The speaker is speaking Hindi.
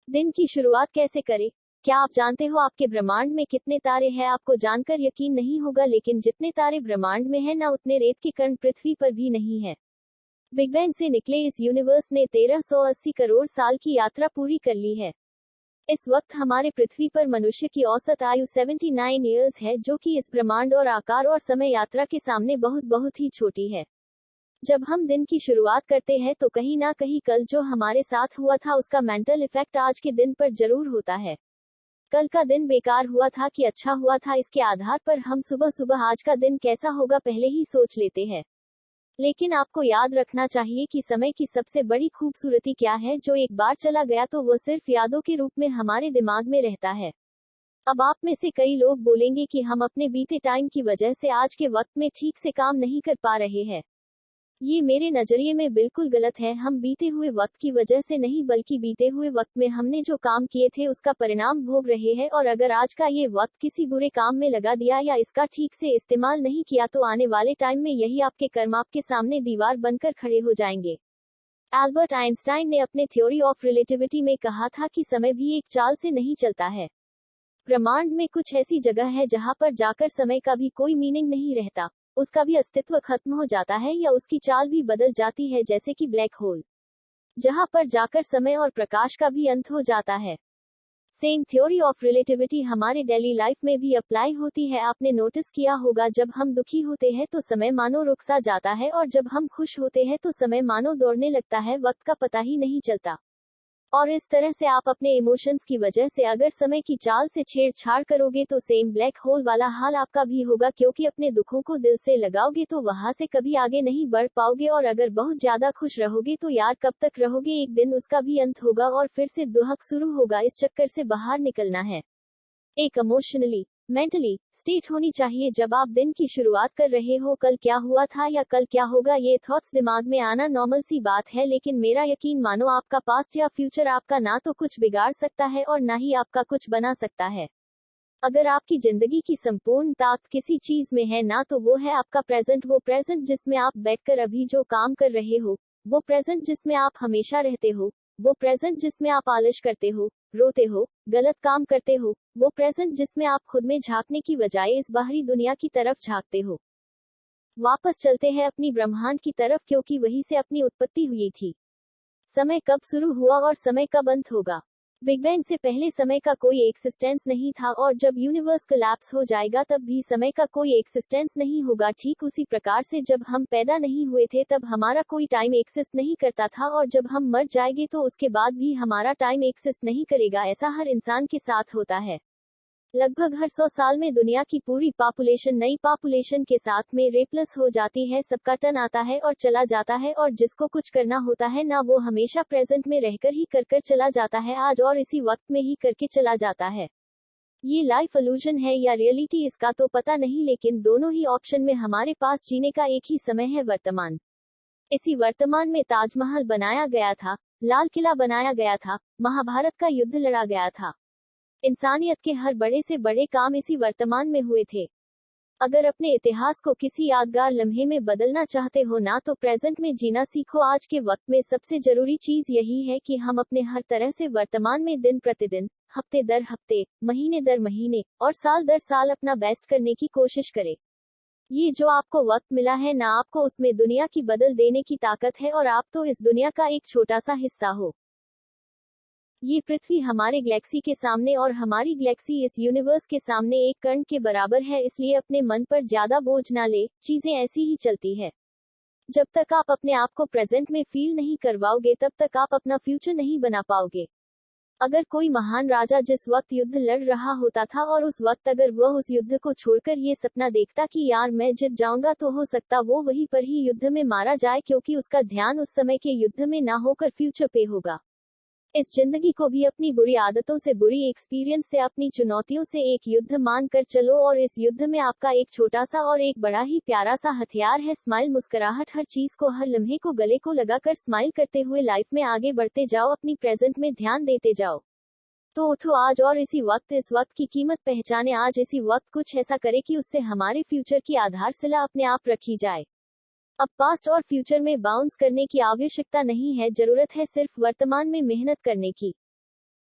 दिन की शुरुआत कैसे करें? क्या आप जानते हो आपके ब्रह्मांड में कितने तारे हैं? आपको जानकर यकीन नहीं होगा, लेकिन जितने तारे ब्रह्मांड में हैं ना उतने रेत के कण पृथ्वी पर भी नहीं है। बिग बैंग से निकले इस यूनिवर्स ने 1380 करोड़ साल की यात्रा पूरी कर ली है। इस वक्त हमारे पृथ्वी पर मनुष्य की औसत आयु 79 ईयर्स है, जो कि इस ब्रह्मांड और आकार और समय यात्रा के सामने बहुत बहुत ही छोटी है। जब हम दिन की शुरुआत करते हैं तो कहीं ना कहीं कल जो हमारे साथ हुआ था उसका मेंटल इफेक्ट आज के दिन पर जरूर होता है। कल का दिन बेकार हुआ था कि अच्छा हुआ था, इसके आधार पर हम सुबह सुबह आज का दिन कैसा होगा पहले ही सोच लेते हैं। लेकिन आपको याद रखना चाहिए कि समय की सबसे बड़ी खूबसूरती क्या है, जो एक बार चला गया तो वह सिर्फ यादों के रूप में हमारे दिमाग में रहता है। अब आप में से कई लोग बोलेंगे कि हम अपने बीते टाइम की वजह से आज के वक्त में ठीक से काम नहीं कर पा रहे हैं। ये मेरे नजरिए में बिल्कुल गलत है। हम बीते हुए वक्त की वजह से नहीं, बल्कि बीते हुए वक्त में हमने जो काम किए थे उसका परिणाम भोग रहे हैं, और अगर आज का ये वक्त किसी बुरे काम में लगा दिया या इसका ठीक से इस्तेमाल नहीं किया तो आने वाले टाइम में यही आपके कर्म आपके सामने दीवार बनकर खड़े हो जाएंगे। एल्बर्ट आइंस्टाइन ने अपने थ्योरी ऑफ रिलेटिविटी में कहा था कि समय भी एक चाल से नहीं चलता है। ब्रह्मांड में कुछ ऐसी जगह है जहां पर जाकर समय का भी कोई मीनिंग नहीं रहता, उसका भी अस्तित्व खत्म हो जाता है या उसकी चाल भी बदल जाती है, जैसे कि ब्लैक होल, जहां पर जाकर समय और प्रकाश का भी अंत हो जाता है। सेम थ्योरी ऑफ रिलेटिविटी हमारे डेली लाइफ में भी अप्लाई होती है। आपने नोटिस किया होगा, जब हम दुखी होते हैं तो समय मानो रुक सा जाता है, और जब हम खुश होते हैं तो समय मानो दौड़ने लगता है, वक्त का पता ही नहीं चलता। और इस तरह से आप अपने इमोशंस की वजह से अगर समय की चाल से छेड़छाड़ करोगे तो सेम ब्लैक होल वाला हाल आपका भी होगा, क्योंकि अपने दुखों को दिल से लगाओगे तो वहां से कभी आगे नहीं बढ़ पाओगे, और अगर बहुत ज्यादा खुश रहोगे तो यार कब तक रहोगे, एक दिन उसका भी अंत होगा और फिर से दुहक शुरू होगा। इस चक्कर से बाहर निकलना है। एक इमोशनली मेंटली स्टेट होनी चाहिए जब आप दिन की शुरुआत कर रहे हो। कल क्या हुआ था या कल क्या होगा, ये थॉट्स दिमाग में आना नॉर्मल सी बात है, लेकिन मेरा यकीन मानो आपका पास्ट या फ्यूचर आपका ना तो कुछ बिगाड़ सकता है और ना ही आपका कुछ बना सकता है। अगर आपकी जिंदगी की संपूर्ण ताकत किसी चीज में है ना, तो वो है आपका प्रेजेंट। वो प्रेजेंट जिसमें आप बैठकर अभी जो काम कर रहे हो, वो प्रेजेंट जिसमें आप हमेशा रहते हो, वो प्रेजेंट जिसमें आप आलस करते हो, रोते हो, गलत काम करते हो, वो प्रेजेंट जिसमें आप खुद में झांकने की बजाय इस बाहरी दुनिया की तरफ झांकते हो। वापस चलते हैं अपनी ब्रह्मांड की तरफ, क्योंकि वहीं से अपनी उत्पत्ति हुई थी। समय कब शुरू हुआ और समय कब अंत होगा? बिग बैंग से पहले समय का कोई एक्सिस्टेंस नहीं था, और जब यूनिवर्स कोलैप्स हो जाएगा तब भी समय का कोई एक्सिस्टेंस नहीं होगा। ठीक उसी प्रकार से जब हम पैदा नहीं हुए थे तब हमारा कोई टाइम एक्सिस्ट नहीं करता था, और जब हम मर जाएंगे तो उसके बाद भी हमारा टाइम एक्सिस्ट नहीं करेगा। ऐसा हर इंसान के साथ होता है। लगभग हर 100 साल में दुनिया की पूरी पॉपुलेशन नई पॉपुलेशन के साथ में रिप्लेस हो जाती है। सबका टर्न आता है और चला जाता है, और जिसको कुछ करना होता है ना, वो हमेशा प्रेजेंट में रहकर ही कर चला जाता है, आज और इसी वक्त में ही करके चला जाता है। ये लाइफ इल्यूजन है या रियलिटी, इसका तो पता नहीं, लेकिन दोनों ही ऑप्शन में हमारे पास जीने का एक ही समय है, वर्तमान। इसी वर्तमान में ताजमहल बनाया गया था, लाल किला बनाया गया था, महाभारत का युद्ध लड़ा गया था। इंसानियत के हर बड़े से बड़े काम इसी वर्तमान में हुए थे। अगर अपने इतिहास को किसी यादगार लम्हे में बदलना चाहते हो ना, तो प्रेजेंट में जीना सीखो। आज के वक्त में सबसे जरूरी चीज यही है कि हम अपने हर तरह से वर्तमान में दिन प्रतिदिन, हफ्ते दर हफ्ते, महीने दर महीने और साल दर साल अपना बेस्ट करने की कोशिश करें। ये जो आपको वक्त मिला है ना, आपको उसमें दुनिया की बदल देने की ताकत है, और आप तो इस दुनिया का एक छोटा सा हिस्सा हो। ये पृथ्वी हमारे गैलेक्सी के सामने और हमारी गैलेक्सी इस यूनिवर्स के सामने एक कण के बराबर है, इसलिए अपने मन पर ज्यादा बोझ ना ले। चीजें ऐसी ही चलती है। जब तक आप अपने आप को प्रेजेंट में फील नहीं करवाओगे तब तक आप अपना फ्यूचर नहीं बना पाओगे। अगर कोई महान राजा जिस वक्त युद्ध लड़ रहा होता था, और उस वक्त अगर वह उस युद्ध को छोड़कर ये सपना देखता कि यार मैं जीत जाऊंगा, तो हो सकता वो वहीं पर ही युद्ध में मारा जाए, क्योंकि उसका ध्यान उस समय के युद्ध में ना होकर फ्यूचर पे होगा। इस जिंदगी को भी अपनी बुरी आदतों से, बुरी एक्सपीरियंस से, अपनी चुनौतियों से एक युद्ध मान कर चलो, और इस युद्ध में आपका एक छोटा सा और एक बड़ा ही प्यारा सा हथियार है, स्माइल, मुस्कुराहट। हर चीज को, हर लम्हे को गले को लगाकर स्माइल करते हुए लाइफ में आगे बढ़ते जाओ, अपनी प्रेजेंट में ध्यान देते जाओ। तो उठो आज और इसी वक्त, इस वक्त की कीमत पहचाने। आज इसी वक्त कुछ ऐसा करे कि उससे हमारे फ्यूचर की आधारशिला अपने आप रखी जाए। अब पास्ट और फ्यूचर में बाउंस करने की आवश्यकता नहीं है, जरूरत है सिर्फ वर्तमान में मेहनत करने की।